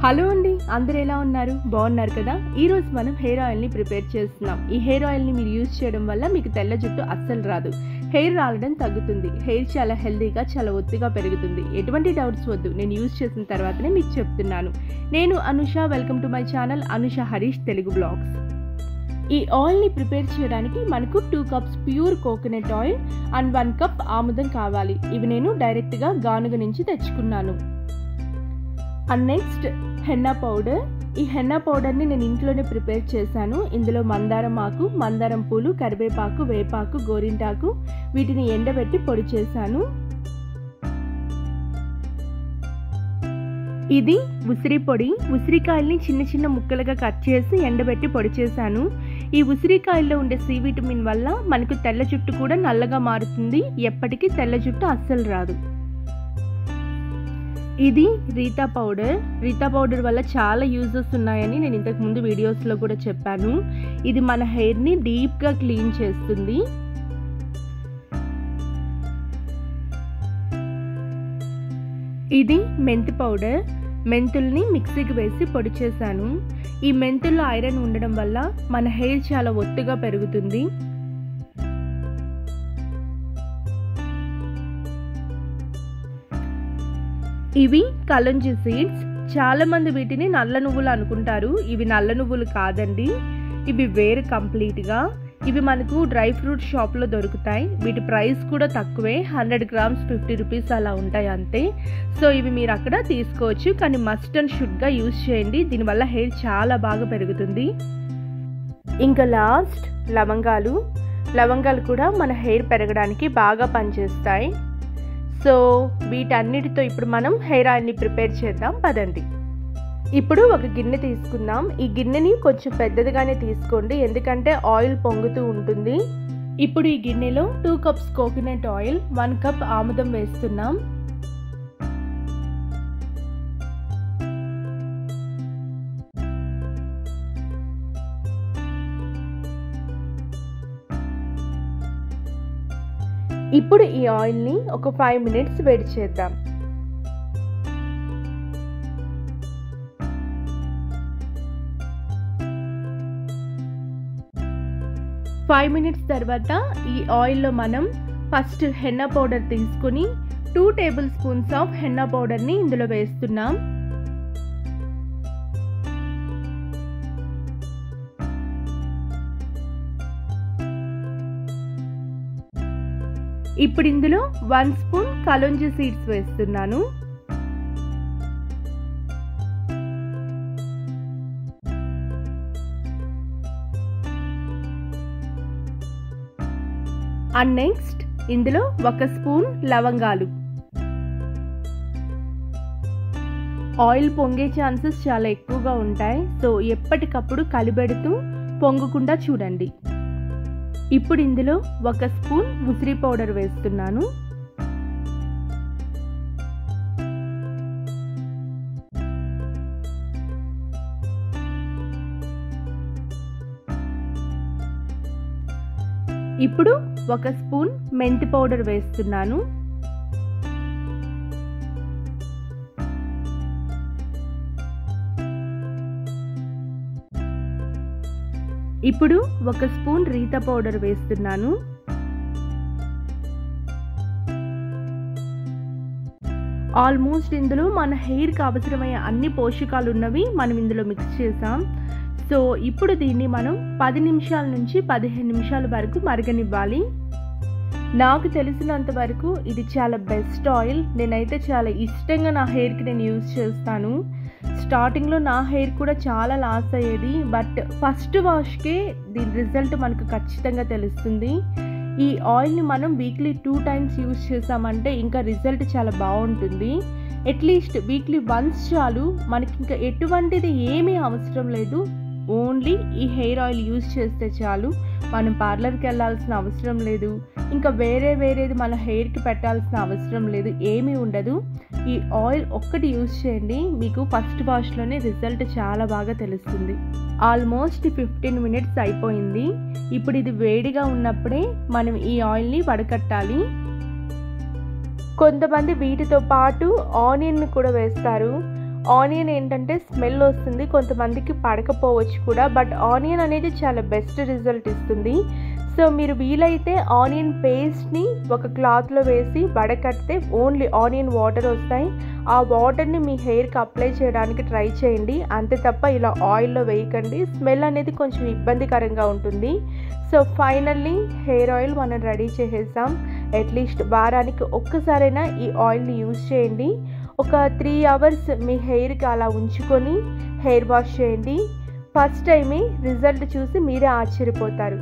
Hello అండి, అందరూ ఎలా ఉన్నారు? బాగున్నారు కదా? ఈరోజు మనం హెయిర్ ఆయిల్ని ప్రిపేర్ చేస్తున్నాం. ఈ హెయిర్ ఆయిల్ని మీరు యూజ్ చేయడం వల్ల మీకు తెల్ల జుట్టు అస్సలు రాదు, హెయిర్ రాలడం తగ్గుతుంది, హెయిర్ చాలా హెల్దీగా చాలా ఒత్తిగా పెరుగుతుంది. ఎటువంటి డౌట్స్ వద్దు, నేను యూజ్ చేసిన తర్వాతనే మీకు చెప్తున్నాను. నేను Anusha, welcome to my channel Anusha Harish Telugu blogs. ఈ ఆయిల్ని ప్రిపేర్ చేయడానికి మనకు 2 cups pure coconut oil and 1 cup ఆముదం కావాలి. ఇవి నేను డైరెక్ట్గా గానుగ నుంచి తెచ్చుకున్నాను. And next henna powder. ఈ హెన్నా పౌడర్ని నేను ఇంట్లోనే ప్రిపేర్ చేశాను. ఇందులో మందారం ఆకు, మందారం పూలు, కరివేపాకు, వేపాకు, గోరింటాకు వీటిని ఎండబెట్టి పొడి చేశాను. ఇది ఉసిరి పొడి. ఉసిరికాయల్ని చిన్న చిన్న ముక్కలుగా కట్ చేసి ఎండబెట్టి పొడి చేశాను. ఈ ఉసిరికాయల్లో ఉండే సి విటమిన్ వల్ల మనకు తెల్ల జుట్టు కూడా నల్లగా మారుతుంది, ఎప్పటికీ తెల్ల జుట్టు అస్సలు రాదు. ఇది రీతా పౌడర్. రీతా పౌడర్ వల్ల చాలా యూజెస్ ఉన్నాయని నేను ఇంతకు ముందు వీడియోస్లో కూడా చెప్పాను. ఇది మన హెయిర్ని డీప్గా క్లీన్ చేస్తుంది. ఇది మెంతి పౌడర్. మెంతుల్ని మిక్సీకి వేసి పొడి చేశాను. ఈ మెంతుల్లో ఐరన్ ఉండడం వల్ల మన హెయిర్ చాలా ఒత్తుగా పెరుగుతుంది. ఇవి కలంజీ సీడ్స్. చాలా మంది వీటిని నల్ల నువ్వులు అనుకుంటారు. ఇవి నల్ల నువ్వులు కాదండి, ఇవి వేరు కంప్లీట్గా. ఇవి మనకు డ్రై ఫ్రూట్ షాప్లో దొరుకుతాయి. వీటి ప్రైస్ కూడా తక్కువే, 100 గ్రామ్స్ 50 రూపీస్ అలా ఉంటాయి అంతే. సో ఇవి మీరు అక్కడ తీసుకోవచ్చు, కానీ మస్ట్ అండ్ షుడ్గా యూజ్ చేయండి. దీనివల్ల హెయిర్ చాలా బాగా పెరుగుతుంది. ఇంకా లాస్ట్ లవంగాలు. లవంగాలు కూడా మన హెయిర్ పెరగడానికి బాగా పనిచేస్తాయి. సో వీటన్నిటితో ఇప్పుడు మనం హెయిర్ ఆయిల్ని ప్రిపేర్ చేద్దాం, పదండి. ఇప్పుడు ఒక గిన్నె తీసుకుందాం. ఈ గిన్నెని కొంచెం పెద్దదిగానే తీసుకోండి, ఎందుకంటే ఆయిల్ పొంగుతూ ఉంటుంది. ఇప్పుడు ఈ గిన్నెలో 2 కప్స్ కోకోనట్ ఆయిల్, 1 కప్ ఆముదం వేస్తున్నాం. ఇప్పుడు ఈ ఆయిల్ని ఒక 5 మినిట్స్ వేడి చేద్దాం. ఫైవ్ మినిట్స్ తర్వాత ఈ ఆయిల్లో మనం ఫస్ట్ హెన్నా పౌడర్ తీసుకుని 2 టేబుల్ స్పూన్స్ ఆఫ్ హెన్నా పౌడర్ని ఇందులో వేస్తున్నాం. ఇప్పుడు ఇందులో 1 స్పూన్ కలోంజీ సీడ్స్ వేస్తున్నాను. అండ్ నెక్స్ట్ ఇందులో 1 స్పూన్ లవంగాలు. ఆయిల్ పొంగే ఛాన్సెస్ చాలా ఎక్కువగా ఉంటాయి, సో ఎప్పటికప్పుడు కలిపెడుతూ పొంగకుండా చూడండి. ఇప్పుడు ఇందులో 1 స్పూన్ ఉసిరి పౌడర్ వేస్తున్నాను. ఇప్పుడు 1 స్పూన్ మెంతి పౌడర్ వేస్తున్నాను. ఇప్పుడు 1 స్పూన్ రీతా పౌడర్ వేస్తున్నాను. ఆల్మోస్ట్ ఇందులో మన హెయిర్కి అవసరమయ్యే అన్ని పోషకాలు ఉన్నవి మనం ఇందులో మిక్స్ చేసాం. సో ఇప్పుడు దీన్ని మనం 10 నిమిషాల నుంచి 15 నిమిషాల వరకు మరగనివ్వాలి. నాకు తెలిసినంత వరకు ఇది చాలా బెస్ట్ ఆయిల్. నేనైతే చాలా ఇష్టంగా నా హెయిర్కి నేను యూజ్ చేస్తాను. స్టార్టింగ్లో నా హెయిర్ కూడా చాలా లాస్ అయ్యేది, బట్ ఫస్ట్ వాష్కే దీని రిజల్ట్ మనకు ఖచ్చితంగా తెలుస్తుంది. ఈ ఆయిల్ని మనం వీక్లీ 2 టైమ్స్ యూజ్ చేసామంటే ఇంకా రిజల్ట్ చాలా బాగుంటుంది. అట్లీస్ట్ వీక్లీ వన్స్ చాలు. మనకి ఇంకా ఎటువంటిది ఏమీ అవసరం లేదు, ఓన్లీ ఈ హెయిర్ ఆయిల్ యూజ్ చేస్తే చాలు. మనం పార్లర్కి వెళ్ళాల్సిన అవసరం లేదు, ఇంకా వేరేది మన హెయిర్కి పెట్టాల్సిన అవసరం లేదు, ఏమీ ఉండదు. ఈ ఆయిల్ ఒక్కటి యూజ్ చేయండి, మీకు ఫస్ట్ వాష్లోనే రిజల్ట్ చాలా బాగా తెలుస్తుంది. ఆల్మోస్ట్ 15 మినిట్స్ అయిపోయింది. ఇప్పుడు ఇది వేడిగా ఉన్నప్పుడే మనం ఈ ఆయిల్ని వడకట్టాలి. కొంతమంది వీటితో పాటు ఆనియన్ కూడా వేస్తారు. ఆనియన్ ఏంటంటే స్మెల్ వస్తుంది, కొంతమందికి పడకపోవచ్చు కూడా, బట్ ఆనియన్ అనేది చాలా బెస్ట్ రిజల్ట్ ఇస్తుంది. సో మీరు వీలైతే ఆనియన్ పేస్ట్ని ఒక క్లాత్లో వేసి వడకడితే ఓన్లీ ఆనియన్ వాటర్ వస్తాయి. ఆ వాటర్ని మీ హెయిర్కి అప్లై చేయడానికి ట్రై చేయండి, అంతే తప్ప ఇలా ఆయిల్లో వేయకండి. స్మెల్ అనేది కొంచెం ఇబ్బందికరంగా ఉంటుంది. సో ఫైనల్లీ హెయిర్ ఆయిల్ మనం రెడీ చేసేసాం. అట్లీస్ట్ వారానికి ఒక్కసారైనా ఈ ఆయిల్ని యూజ్ చేయండి. ఒక 3 అవర్స్ మీ హెయిర్కి అలా ఉంచుకొని హెయిర్ వాష్ చేయండి. ఫస్ట్ టైమే రిజల్ట్ చూసి మీరే ఆశ్చర్యపోతారు.